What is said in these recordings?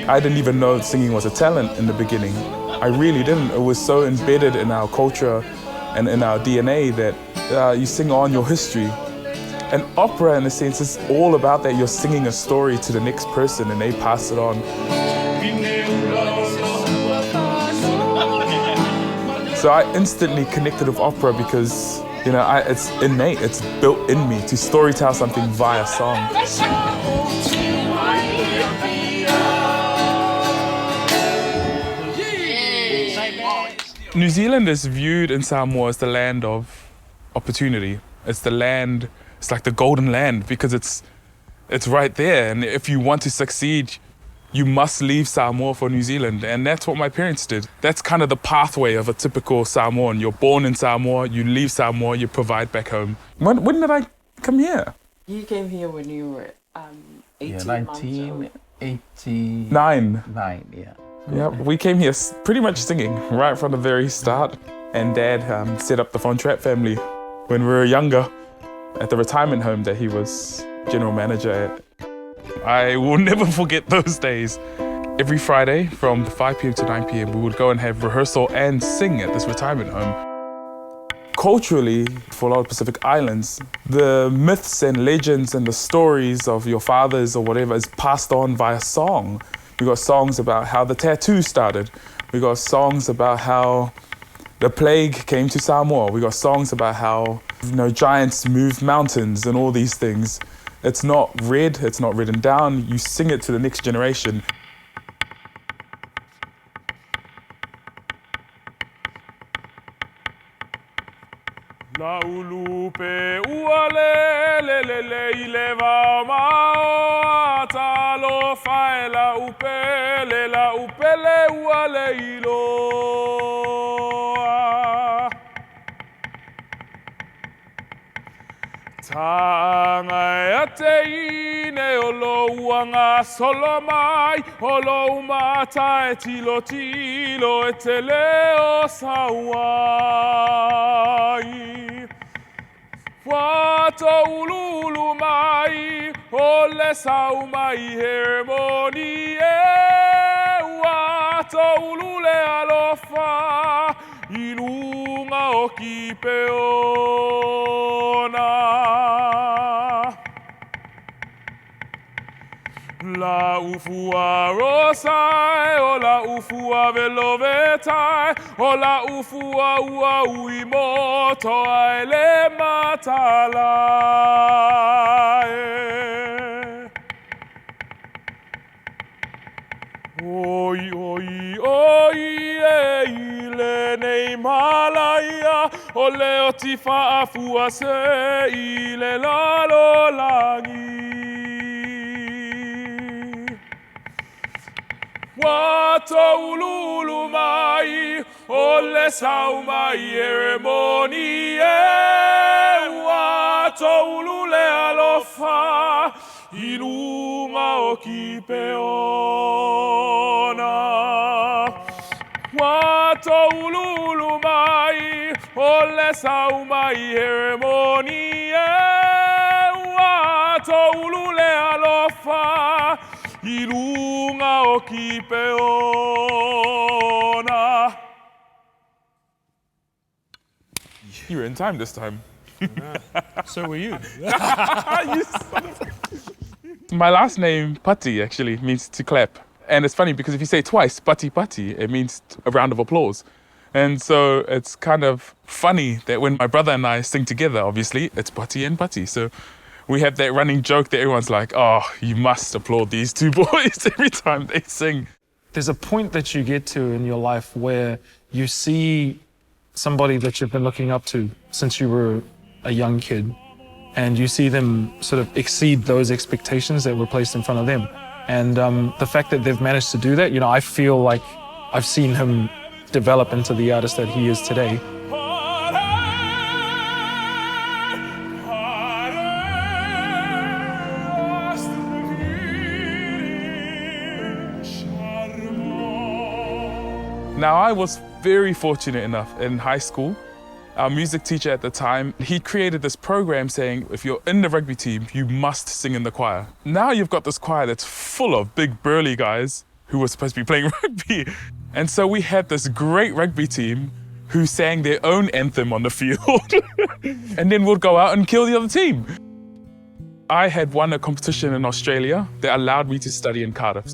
I didn't even know singing was a talent in the beginning. I really didn't. It was so embedded in our culture and in our DNA that you sing on your history. And opera, in a sense, is all about that. You're singing a story to the next person and they pass it on. So I instantly connected with opera because, it's innate, it's built in me to storytell something via song. New Zealand is viewed in Samoa as the land of opportunity. It's like the golden land because it's right there. And if you want to succeed, you must leave Samoa for New Zealand. And that's what my parents did. That's kind of the pathway of a typical Samoan. You're born in Samoa, you leave Samoa, you provide back home. When did I come here? You came here when you were 18 months old. 1989. Yeah. Yeah, we came here pretty much singing right from the very start. And Dad set up the Von Trapp family when we were younger at the retirement home that he was general manager at. I will never forget those days. Every Friday from 5 p.m. to 9 p.m. we would go and have rehearsal and sing at this retirement home. Culturally, for a lot of Pacific Islands, the myths and legends and the stories of your fathers or whatever is passed on via song. We got songs about how the tattoo started. We got songs about how the plague came to Samoa. We got songs about how giants moved mountains and all these things. It's not read, it's not written down. You sing it to the next generation. La ulupe uale le le le ile va ma ta lo fa la upele uale ilo tanga te ine olo uanga solo mai olo mata e tilo e te leo sawai Wato ululu mai, ole sau mai hermonie. Wato ulule alofa, inunga o kipeona. La ufua rosai, o la ufua velovetai, o la ufua ua uimoto ai le matalae. Oi, oi, oi, e ile nei malaia, o leo tifa afua se ile lalo langi. Wato ululu mai, ole sau mai heremonie. Wato ulule alofa, inunga o kipeona. Wato ululu mai, ole sau mai heremonie. Wato ulule alofa, inunga o kipeona. You were in time this time. So were you. You son of a... My last name, Pati, actually means to clap. And it's funny because if you say it twice, Pati Pati, it means a round of applause. And so it's kind of funny that when my brother and I sing together, obviously, it's Pati and Pati. So we have that running joke that everyone's like, oh, you must applaud these two boys every time they sing. There's a point that you get to in your life where you see somebody that you've been looking up to since you were a young kid, and you see them sort of exceed those expectations that were placed in front of them. And the fact that they've managed to do that, I feel like I've seen him develop into the artist that he is today. Now, I was very fortunate enough in high school. Our music teacher at the time, he created this program saying, if you're in the rugby team, you must sing in the choir. Now you've got this choir that's full of big burly guys who were supposed to be playing rugby. And so we had this great rugby team who sang their own anthem on the field. And then we'd go out and kill the other team. I had won a competition in Australia that allowed me to study in Cardiff.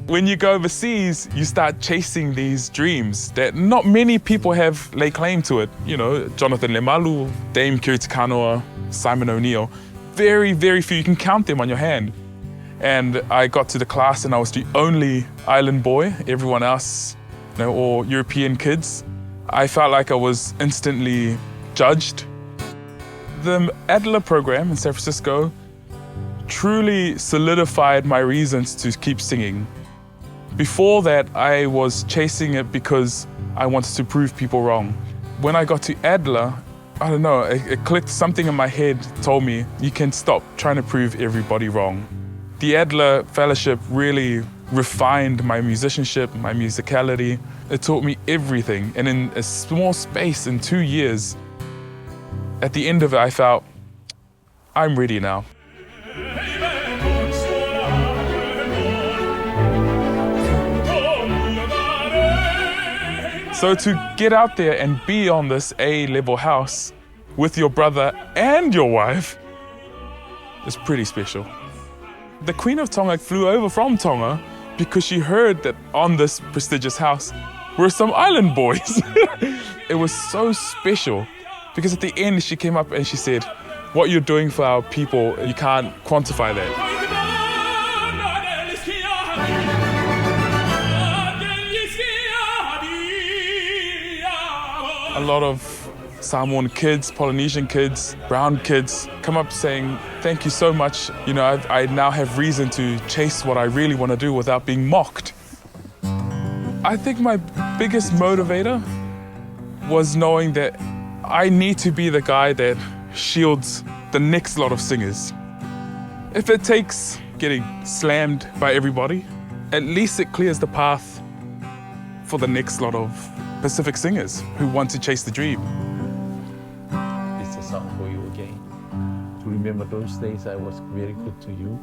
When you go overseas, you start chasing these dreams that not many people have laid claim to it. You know, Jonathan Lemalu, Dame Kiritikanoa, Simon O'Neill. Very, very few, you can count them on your hand. And I got to the class and I was the only island boy, everyone else, you know, all European kids. I felt like I was instantly judged. The Adler program in San Francisco truly solidified my reasons to keep singing. Before that, I was chasing it because I wanted to prove people wrong. When I got to Adler, I don't know, it clicked, something in my head told me, you can stop trying to prove everybody wrong. The Adler Fellowship really refined my musicianship, my musicality. It taught me everything. And in a small space, in 2 years, at the end of it, I felt, I'm ready now. So to get out there and be on this A-level house with your brother and your wife is pretty special. The Queen of Tonga flew over from Tonga because she heard that on this prestigious house were some island boys. It was so special because at the end she came up and she said, what you're doing for our people, you can't quantify that. A lot of Samoan kids, Polynesian kids, brown kids come up saying, thank you so much. You know, I now have reason to chase what I really want to do without being mocked. I think my biggest motivator was knowing that I need to be the guy that shields the next lot of singers. If it takes getting slammed by everybody, at least it clears the path for the next lot of Pacific singers who want to chase the dream. It's a song for you again. To remember those days I was very good to you.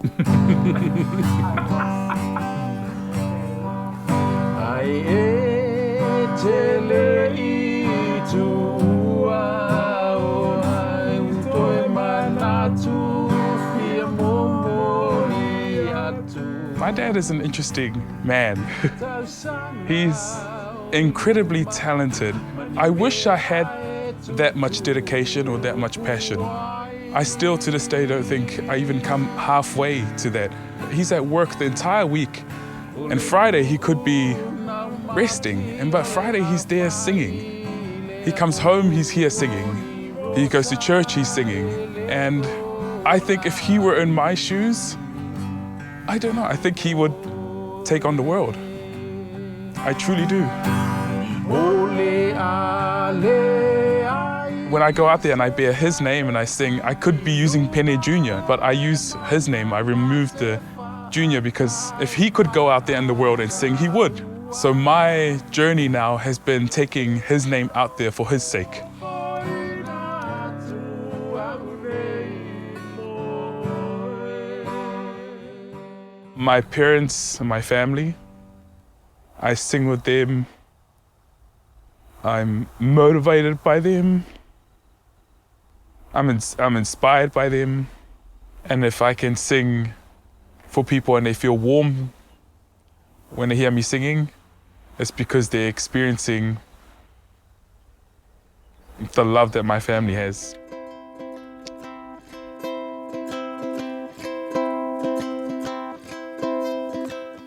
My dad is an interesting man. He's incredibly talented. I wish I had that much dedication or that much passion. I still to this day don't think I even come halfway to that. He's at work the entire week, and Friday he could be resting, but Friday he's there singing. He comes home, he's here singing. He goes to church, he's singing. And I think if he were in my shoes, I don't know, I think he would take on the world. I truly do. When I go out there and I bear his name and I sing, I could be using Pene Jr., but I use his name. I removed the Junior because if he could go out there in the world and sing, he would. So my journey now has been taking his name out there for his sake. My parents and my family, I sing with them. I'm motivated by them. I'm inspired by them. And if I can sing for people and they feel warm when they hear me singing, it's because they're experiencing the love that my family has.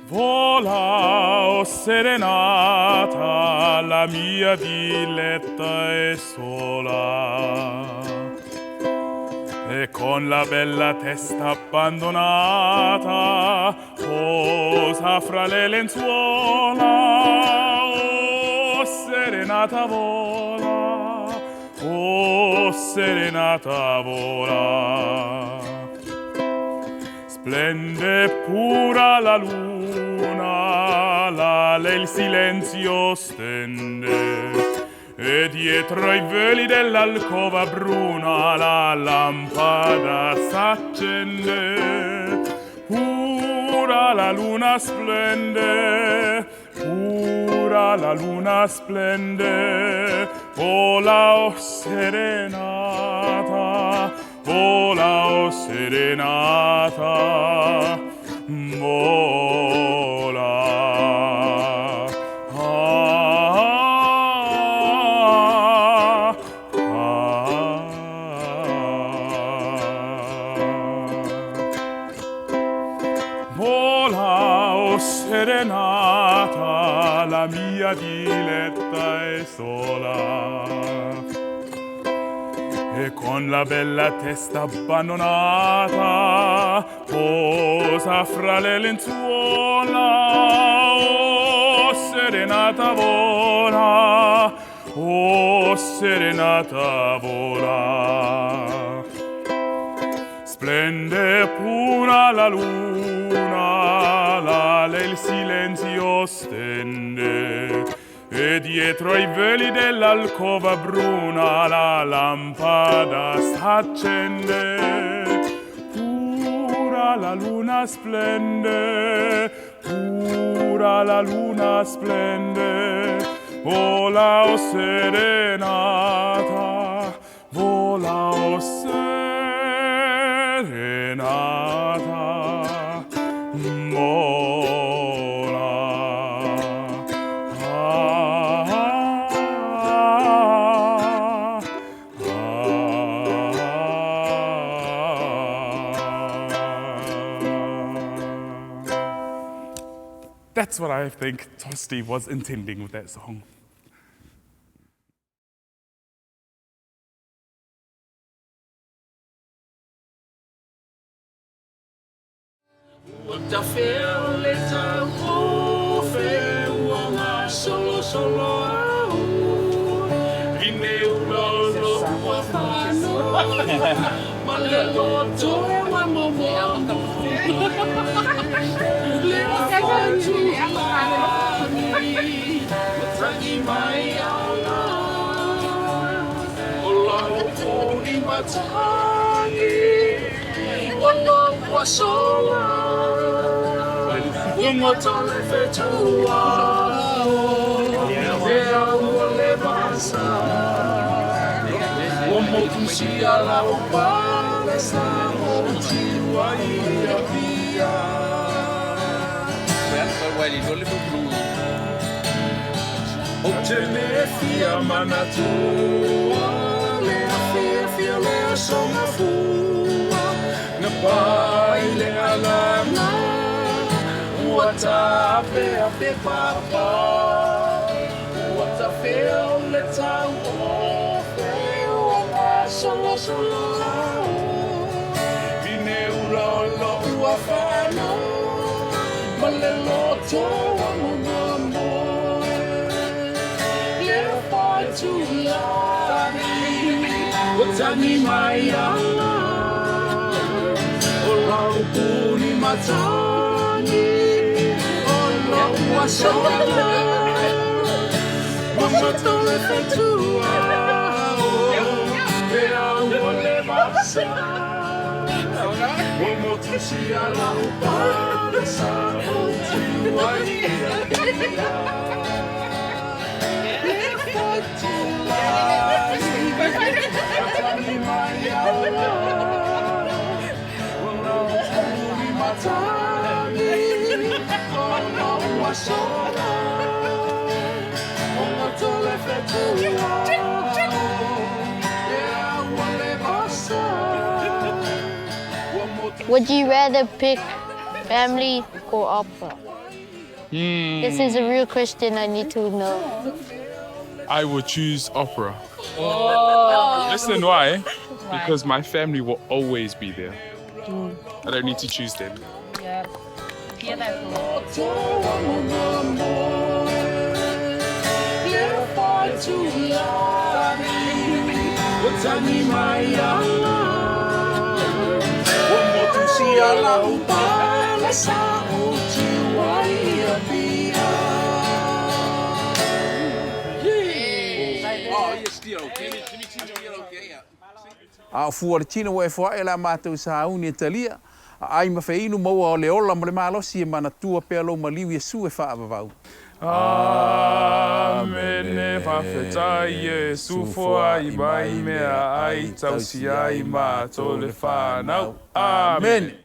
Vola, oh serenata, la mia villetta è sola, e con la bella testa abbandonata posa fra le lenzuola. Oh serenata vola, oh serenata vola. Splende pura la luna, il silenzio stende, e dietro i veli dell'alcova bruna la lampada s'accende. Pura la luna splende, pura la luna splende, vola o serenata, vola o serenata, vola. Vola o serenata, la mia diletta e sola, e con la bella testa abbandonata posa fra le lenzuola. Oh serenata vola, oh serenata vola. Splende pura la luna, il silenzio stende, e dietro ai veli dell'alcova bruna la lampada s'accende. Pura la luna splende, pura la luna splende, vola o serenata, vola o serenata, vola. That's what I think Tosti was intending with that song. Would you rather pick family or opera? This is a real question I need to know. I would choose opera. Oh. Listen, why? Because my family will always be there. I don't need to choose them. Yeah. Hear that? A fuar tino e fo e la mātou sa uni e talia. Ai ma fe inu maua o le ola mo le malosi e mana tua pe lo maliu Yesu e fa avavau. Amen e whawhetai Yesu fua I mai mea ai tausi ai mātou le whanau. Amen.